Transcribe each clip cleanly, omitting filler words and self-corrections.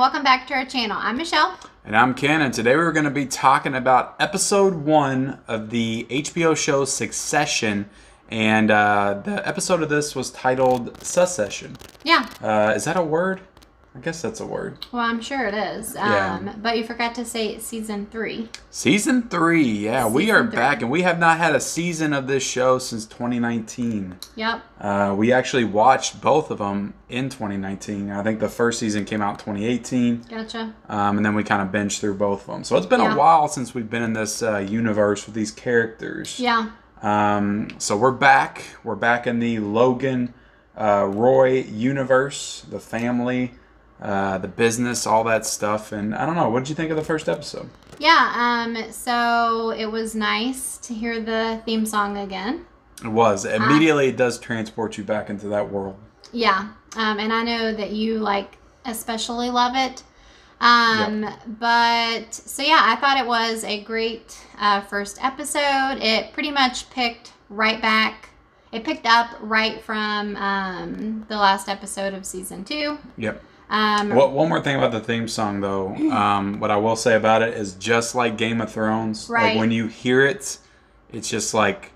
welcome back to our channel. I'm Michelle. And I'm Ken, and today we're going to be talking about episode 1 of the HBO show Succession. And the episode of this was titled Succession. Yeah. Is that a word? I guess that's a word. Well, I'm sure it is. Yeah. But you forgot to say season 3. Season 3, yeah. We are Season 3. back, and we have not had a season of this show since 2019. Yep. We actually watched both of them in 2019. I think the first season came out in 2018. Gotcha. And then we kind of binged through both of them. So it's been a while since we've been in this universe with these characters. Yeah. So we're back. We're back in the Logan, Roy universe, the family, the business, all that stuff. And I don't know, what did you think of the first episode? Yeah, so it was nice to hear the theme song again. It was. Immediately it does transport you back into that world. Yeah, and I know that you, especially love it. But, so yeah, I thought it was a great first episode. It pretty much picked up right from the last episode of season 2. Yep. One more thing about the theme song, though. What I will say about it is just like Game of Thrones. Right. Like when you hear it, it's just like,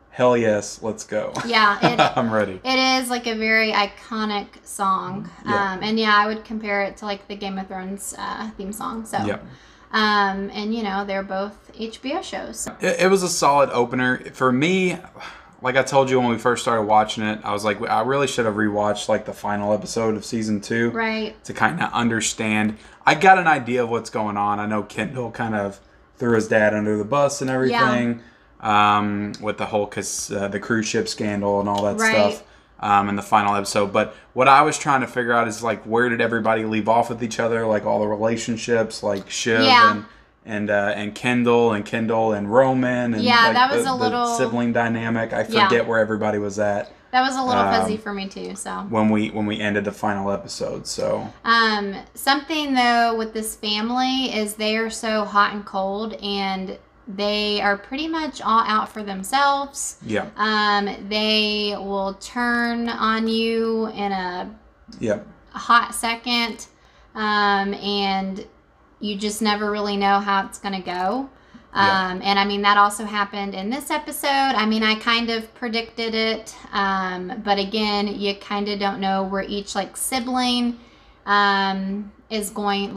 hell yes, let's go. Yeah. I'm ready. It is like a very iconic song. Yeah. And yeah, I would compare it to like the Game of Thrones theme song. So, yep. And you know, they're both HBO shows. So. It was a solid opener. For me, like I told you when we first started watching it, I was like, I really should have rewatched like the final episode of season 2. Right. To kind of understand. I got an idea of what's going on. I know Kendall kind of threw his dad under the bus and everything. Yeah. With the whole the cruise ship scandal and all that stuff in the final episode. But what I was trying to figure out is like, where did everybody leave off with each other? Like all the relationships, like Shiv and Kendall and Roman and that was a little the sibling dynamic. I forget where everybody was at. That was a little fuzzy for me too. So when we ended the final episode, so something though with this family is they are so hot and cold, and they are pretty much all out for themselves. Yeah. They will turn on you in a hot second, and you just never really know how it's going to go. And I mean, that also happened in this episode. I mean, I kind of predicted it. But again, you kind of don't know where each sibling is going,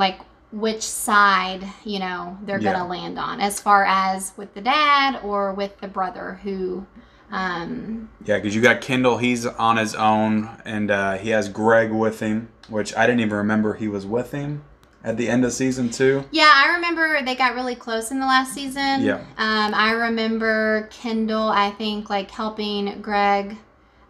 which side, they're going to land on, as far as with the dad or with the brother who... Yeah, because you got Kendall, he's on his own, and he has Greg with him, which I didn't even remember he was with him at the end of season 2. Yeah, I remember they got really close in the last season. Yeah. I remember Kendall, I think, helping Greg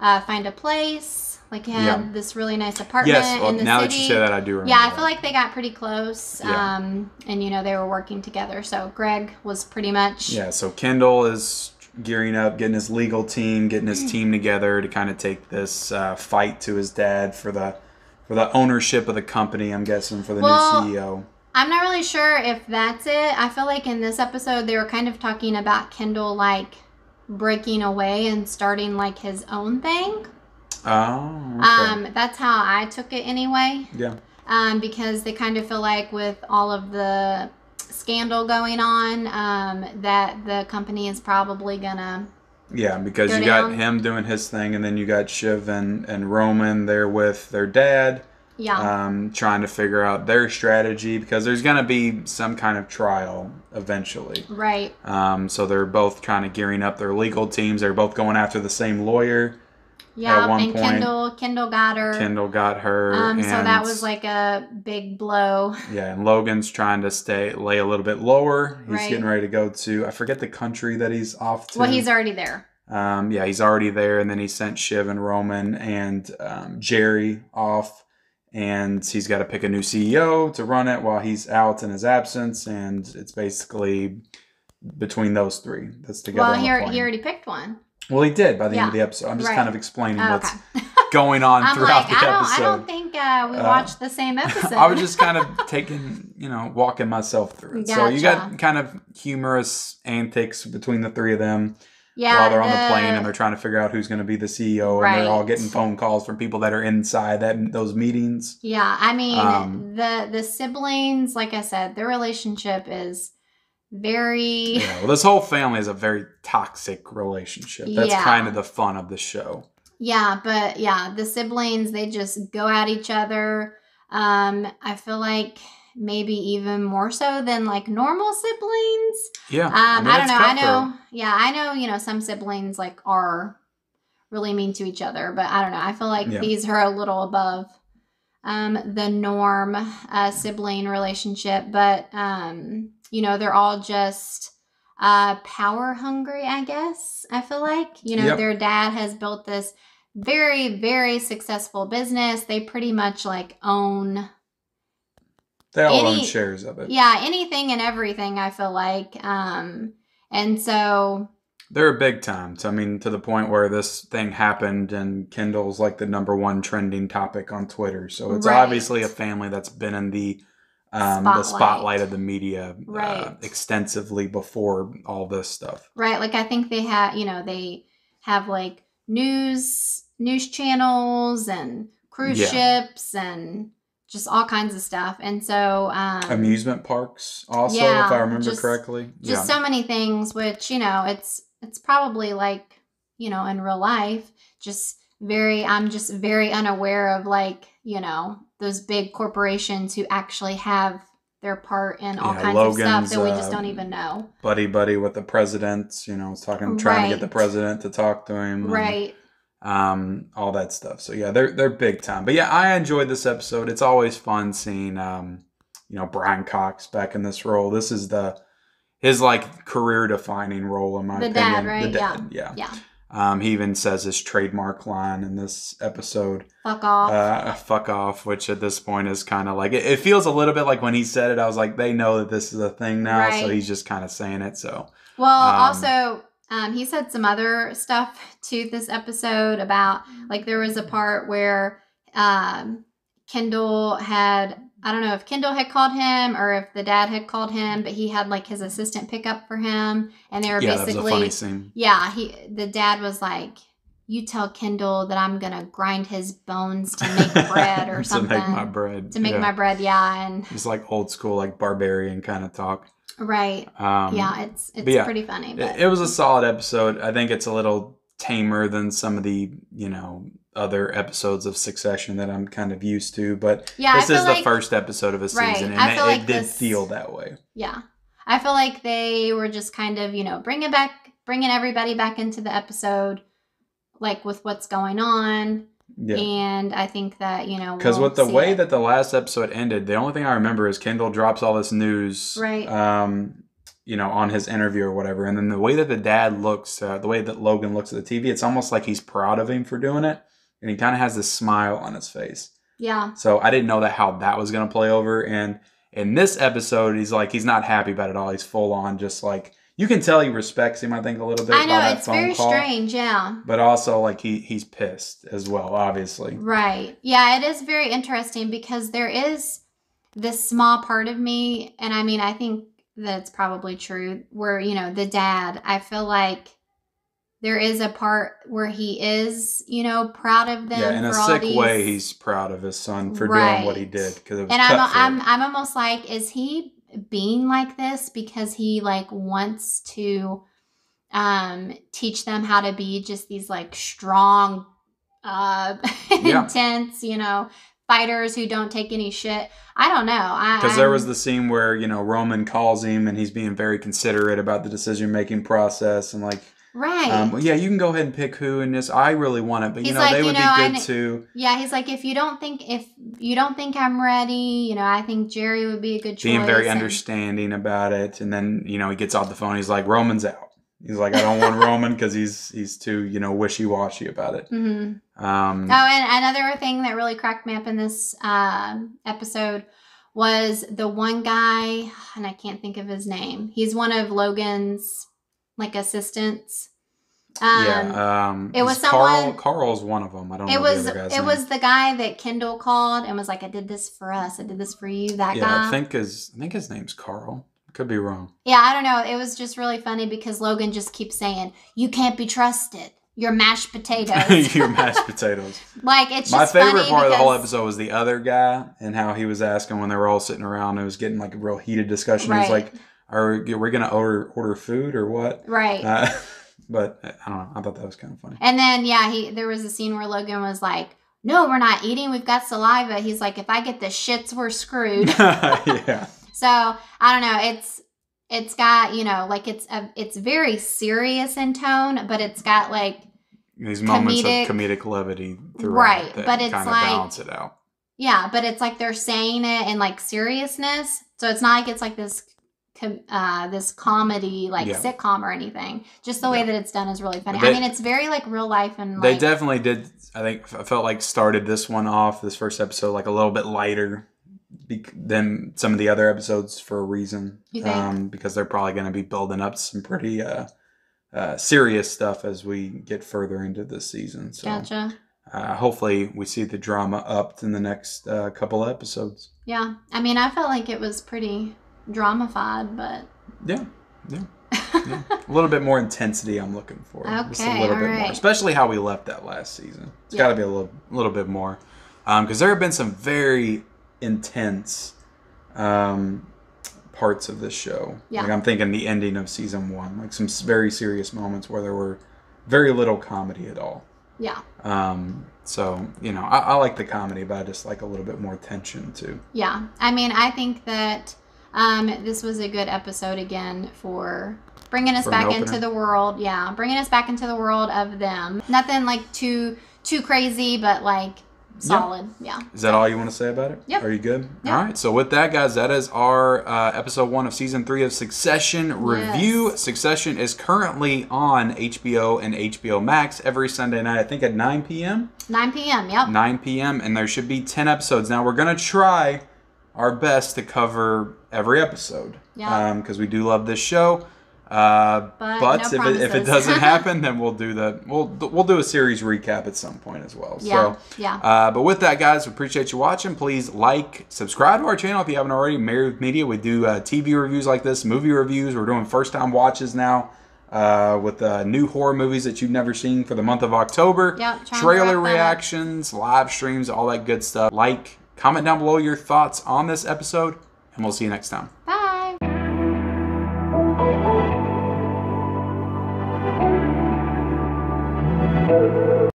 find a place. He had this really nice apartment in the city. Now that you say that, I do remember. Yeah, I feel like they got pretty close. Yeah. And, they were working together. So Greg was pretty much... Yeah, so Kendall is gearing up, getting his legal team, getting his team together to kind of take this fight to his dad for the ownership of the company, I'm guessing, for the new CEO. I'm not really sure if that's it. I feel like in this episode, they were kind of talking about Kendall, breaking away and starting, his own thing. Oh, okay. That's how I took it anyway. Yeah. Because they kind of feel like with all of the scandal going on, that the company is probably gonna... Yeah, because you got him doing his thing, and then you got Shiv and Roman there with their dad. Yeah. Trying to figure out their strategy, because there's going to be some kind of trial eventually. Right. So they're both kind of gearing up their legal teams. They're both going after the same lawyer. Yeah, at one and point. Kendall got her. Kendall got her. So that was a big blow. Yeah, and Logan's trying to lay a little bit lower. He's getting ready to go to, I forget the country that he's off to. Well, he's already there. Yeah, he's already there, and then he sent Shiv and Roman and Jerry off, and he's got to pick a new CEO to run it while he's out in his absence, and it's basically between those three that's together. Well, he already picked one. Well, he did by the end of the episode. I'm just kind of explaining what's going on throughout the episode. I don't think we watched the same episode. I was just kind of walking myself through it. Gotcha. So you got kind of humorous antics between the three of them. while they're on the plane and they're trying to figure out who's going to be the CEO, and they're all getting phone calls from people that are inside those meetings. Yeah, I mean, the siblings, like I said, their relationship is very... Yeah, well, this whole family is a very toxic relationship. That's kind of the fun of the show. Yeah, but yeah, the siblings, they just go at each other. I feel like maybe even more so than like normal siblings. Yeah. I don't know. I know, some siblings like are really mean to each other, but I don't know. I feel like these are a little above the norm sibling relationship, but they're all just power hungry, I guess. I feel like, their dad has built this very, very successful business. They pretty much like own... They all own shares of it. Yeah, anything and everything, I feel like. And so... They're big time. So, I mean, to the point where this thing happened and Kendall's like the #1 trending topic on Twitter. So it's obviously a family that's been in the spotlight of the media extensively before all this stuff. Right. Like I think they have like news channels and cruise ships and just all kinds of stuff. And so amusement parks also, if I remember correctly. Just so many things, which, it's probably like, in real life, I'm just very unaware of like, those big corporations who actually have their part in all kinds of stuff that we just don't even know. Buddy with the president, trying to get the president to talk to him. Right. And, all that stuff. So yeah, they're big time. But yeah, I enjoyed this episode. It's always fun seeing, Brian Cox back in this role. This is his like career defining role in my opinion. Dad, right? The dad, yeah. He even says his trademark line in this episode. Fuck off. Fuck off, which at this point is kind of like, it feels a little bit like when he said it, I was like, they know that this is a thing now. Right. So he's just kind of saying it. So, well, also, he said some other stuff to this episode about, like, there was a part where Kendall had... I don't know if Kendall had called him or if the dad had called him, but he had like his assistant pick up for him, and they were basically... that was a funny scene. Yeah, the dad was like, "You tell Kendall that I'm gonna grind his bones to make bread or something." To make my bread. To make my bread, yeah. And it's like old school, like barbarian kind of talk. Right. It's pretty funny. But... It was a solid episode. I think it's a little tamer than some of the, other episodes of Succession that I'm kind of used to, but this is the first episode of a season, and it did feel that way. Yeah. I feel like they were just kind of, bringing everybody back into the episode, like with what's going on. Yeah. And I think that, because with the way that the last episode ended, the only thing I remember is Kendall drops all this news, right? On his interview or whatever. And then the way that the dad looks, the way that Logan looks at the TV, it's almost like he's proud of him for doing it. And he kind of has this smile on his face. Yeah. So I didn't know how that was going to play over. And in this episode, he's not happy about it all. He's full on just like, you can tell he respects him, I think, a little bit. I know, it's very strange, yeah. But also, like, he's pissed as well, obviously. Right. Yeah, it is very interesting because there is this small part of me, and I mean, I think that's probably true, where, the dad, I feel like there is a part where he is, proud of them. Yeah, in a sick way, he's proud of his son for doing what he did. And I'm almost like, is he being like this because he like wants to teach them how to be just these like strong, intense, fighters who don't take any shit? I don't know. Because there was the scene where, Roman calls him and he's being very considerate about the decision-making process and like, right. Yeah, you can go ahead and pick who and this. I really want it, but they would be good too. Yeah, he's like, if you don't think I'm ready, I think Jerry would be a good choice. Being very understanding about it, and then he gets off the phone. He's like, Roman's out. He's like, I don't want Roman because he's too wishy-washy about it. Mm-hmm. And another thing that really cracked me up in this episode was the one guy, and I can't think of his name. He's one of Logan's like assistants. It was someone. Carl's one of them. I don't know the other guy's name. It was the guy that Kendall called and was like, "I did this for us. I did this for you." That guy. I think his name's Carl. Could be wrong. Yeah, I don't know. It was just really funny because Logan just keeps saying, "You can't be trusted. You're mashed potatoes." You're mashed potatoes. Like, it's just my favorite part because... of the whole episode was the other guy and how he was asking when they were all sitting around. It was getting like a real heated discussion. Right. He was like, "Are we going to order food or what?" Right. But I don't know. I thought that was kind of funny. And then there was a scene where Logan was like, "No, we're not eating. We've got saliva." He's like, "If I get the shits, we're screwed." Yeah. So I don't know. It's got, like it's very serious in tone, but it's got like these moments of comedic levity throughout, right? That but it's kind of like balance it out. Yeah, but it's like they're saying it in like seriousness, so it's not like it's like this comedy sitcom or anything. Just the way that it's done is really funny. I mean, it's very like real life and they definitely did. I felt like started this first episode like a little bit lighter than some of the other episodes for a reason. You think? Because they're probably going to be building up some pretty serious stuff as we get further into this season. So, gotcha. Hopefully we see the drama upped in the next couple episodes. Yeah. I mean, I felt like it was pretty drama-fied, but... Yeah. A little bit more intensity I'm looking for. Okay, just a little bit more. Especially how we left that last season. It's got to be a little bit more. Because there have been some very intense parts of this show. Yeah. Like I'm thinking the ending of season 1. Like some very serious moments where there were very little comedy at all. Yeah. So, I like the comedy, but I just like a little bit more tension too. Yeah. I mean, I think that this was a good episode again for bringing us back into the world. Yeah. Bringing us back into the world of them. Nothing like too crazy, but like solid. Yeah. Is that all you want to say about it? Yep. Are you good? Yep. All right. So with that, guys, that is our episode 1 of season 3 of Succession review. Yes. Succession is currently on HBO and HBO Max every Sunday night, I think at 9 p.m. 9 p.m. Yep. 9 p.m. And there should be 10 episodes. Now we're going to try our best to cover every episode. Yeah. Because we do love this show. But no if it doesn't happen, then we'll do a series recap at some point as well. Yeah. But with that, guys, we appreciate you watching. Please subscribe to our channel if you haven't already. Married with Media, we do TV reviews like this, movie reviews. We're doing first time watches now with new horror movies that you've never seen for the month of October. Yep. Trailer reactions, live streams, all that good stuff. Comment down below your thoughts on this episode, and we'll see you next time. Bye.